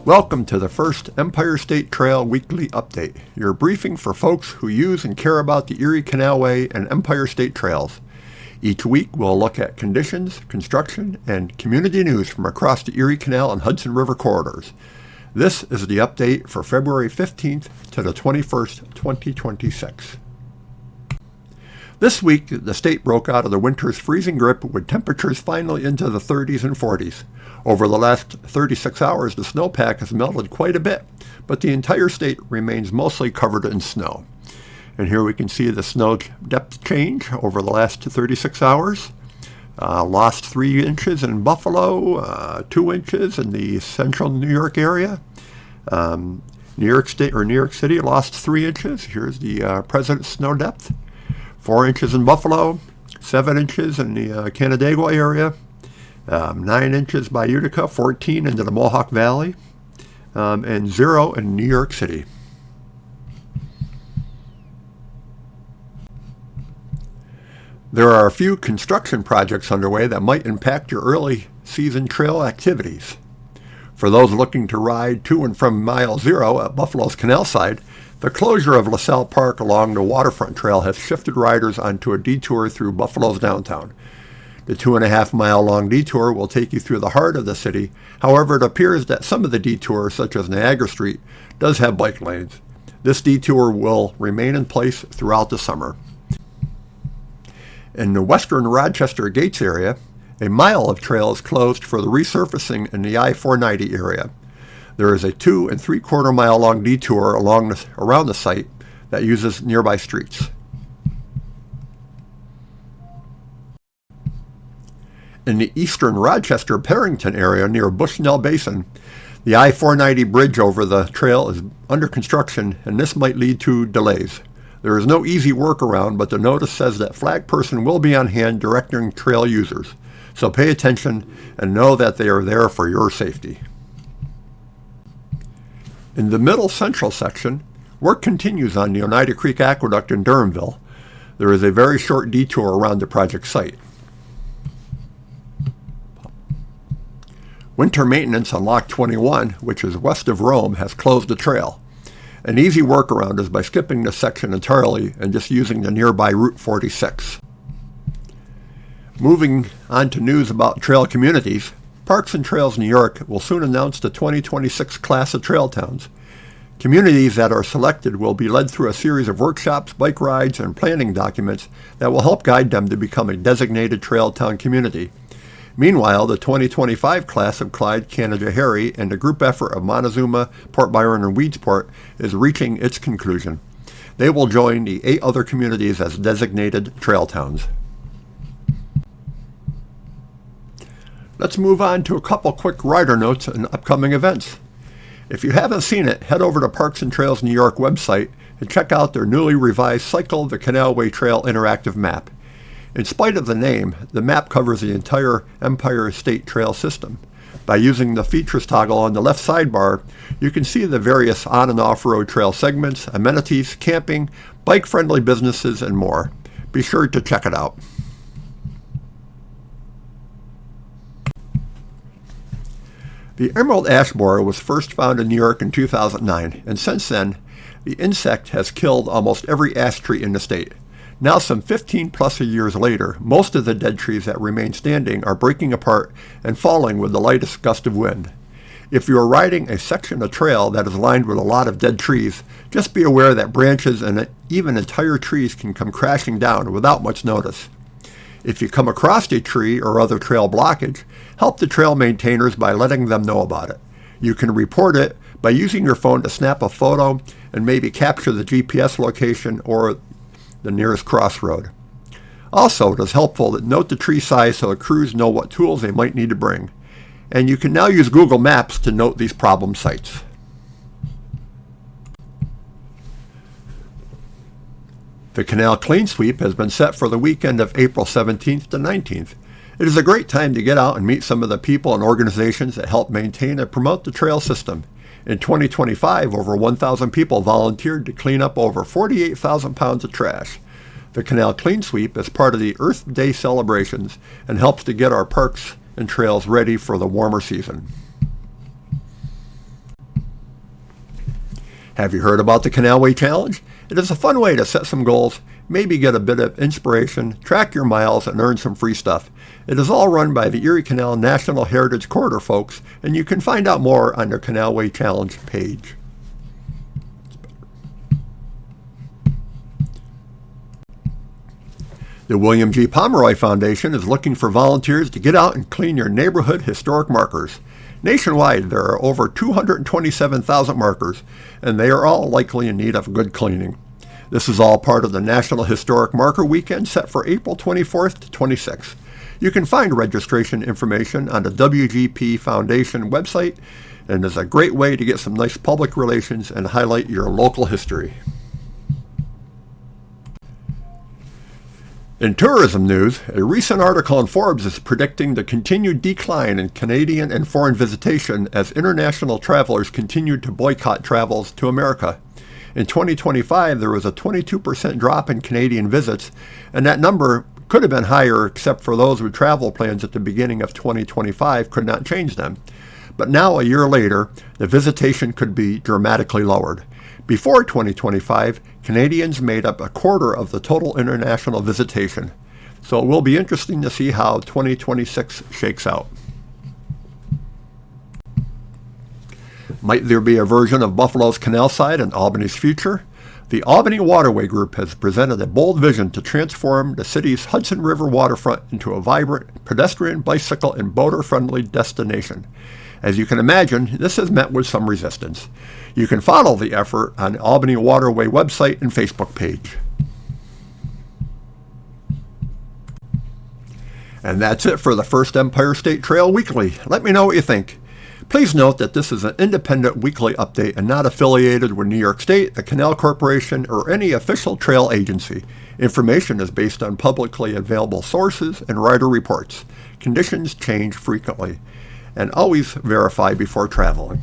Welcome to the first Empire State Trail Weekly Update, your briefing for folks who use and care about the Erie Canalway and Empire State Trails. Each week we'll look at conditions, construction, and community news from across the Erie Canal and Hudson River corridors. This is the update for February 15th to the 21st, 2026. This week, the state broke out of the winter's freezing grip with temperatures finally into the 30s and 40s. Over the last 36 hours, the snowpack has melted quite a bit, but the entire state remains mostly covered in snow. And here we can see the snow depth change over the last 36 hours. Lost 3 inches in Buffalo, 2 inches in the central New York area. New York City lost 3 inches. Here's the present snow depth. 4 inches in Buffalo, 7 inches in the Canandaigua area, 9 inches by Utica, 14 into the Mohawk Valley, and 0 in New York City. There are a few construction projects underway that might impact your early season trail activities. For those looking to ride to and from Mile Zero at Buffalo's canal side, the closure of LaSalle Park along the waterfront trail has shifted riders onto a detour through Buffalo's downtown. The 2.5-mile long detour will take you through the heart of the city. However, it appears that some of the detours, such as Niagara Street, does have bike lanes. This detour will remain in place throughout the summer. In the western Rochester Gates area, a mile of trail is closed for the resurfacing in the I-490 area. There is a 2 3/4 mile long detour around the site that uses nearby streets. In the eastern Rochester-Perrington area near Bushnell Basin, the I-490 bridge over the trail is under construction, and this might lead to delays. There is no easy workaround, but the notice says that flag person will be on hand directing trail users. So pay attention and know that they are there for your safety. In the middle central section, work continues on the Oneida Creek Aqueduct in Durhamville. There is a very short detour around the project site. Winter maintenance on Lock 21, which is west of Rome, has closed the trail. An easy workaround is by skipping this section entirely and just using the nearby Route 46. Moving on to news about trail communities, Parks and Trails New York will soon announce the 2026 class of trail towns. Communities that are selected will be led through a series of workshops, bike rides, and planning documents that will help guide them to become a designated trail town community. Meanwhile, the 2025 class of Clyde, Canajoharie, and the group effort of Montezuma, Port Byron, and Weedsport is reaching its conclusion. They will join the 8 other communities as designated trail towns. Let's move on to a couple quick rider notes and upcoming events. If you haven't seen it, head over to Parks and Trails New York website and check out their newly revised Cycle the Canalway Trail interactive map. In spite of the name, the map covers the entire Empire State Trail system. By using the features toggle on the left sidebar, you can see the various on- and off-road trail segments, amenities, camping, bike-friendly businesses, and more. Be sure to check it out. The emerald ash borer was first found in New York in 2009, and since then, the insect has killed almost every ash tree in the state. Now, some 15 plus years later, most of the dead trees that remain standing are breaking apart and falling with the lightest gust of wind. If you are riding a section of trail that is lined with a lot of dead trees, just be aware that branches and even entire trees can come crashing down without much notice. If you come across a tree or other trail blockage, help the trail maintainers by letting them know about it. You can report it by using your phone to snap a photo and maybe capture the GPS location or the nearest crossroad. Also, it is helpful to note the tree size so the crews know what tools they might need to bring. And you can now use Google Maps to note these problem sites. The Canal Clean Sweep has been set for the weekend of April 17th to 19th. It is a great time to get out and meet some of the people and organizations that help maintain and promote the trail system. In 2025, over 1,000 people volunteered to clean up over 48,000 pounds of trash. The Canal Clean Sweep is part of the Earth Day celebrations and helps to get our parks and trails ready for the warmer season. Have you heard about the Canalway Challenge? It is a fun way to set some goals, maybe get a bit of inspiration, track your miles, and earn some free stuff. It is all run by the Erie Canal National Heritage Corridor folks, and you can find out more on their Canalway Challenge page. The William G. Pomeroy Foundation is looking for volunteers to get out and clean your neighborhood historic markers. Nationwide, there are over 227,000 markers, and they are all likely in need of good cleaning. This is all part of the National Historic Marker Weekend set for April 24th to 26th. You can find registration information on the WGP Foundation website, and is a great way to get some nice public relations and highlight your local history. In tourism news, a recent article in Forbes is predicting the continued decline in Canadian and foreign visitation as international travelers continue to boycott travels to America. In 2025, there was a 22% drop in Canadian visits, and that number could have been higher except for those with travel plans at the beginning of 2025 could not change them. But now, a year later, the visitation could be dramatically lowered. Before 2025, Canadians made up a quarter of the total international visitation. So it will be interesting to see how 2026 shakes out. Might there be a version of Buffalo's canal side in Albany's future? The Albany Waterway Group has presented a bold vision to transform the city's Hudson River waterfront into a vibrant pedestrian, bicycle, and boater-friendly destination. As you can imagine, this has met with some resistance. You can follow the effort on the Albany Waterway website and Facebook page. And that's it for the First Empire State Trail Weekly. Let me know what you think. Please note that this is an independent weekly update and not affiliated with New York State, the Canal Corporation, or any official trail agency. Information is based on publicly available sources and rider reports. Conditions change frequently, and always verify before traveling.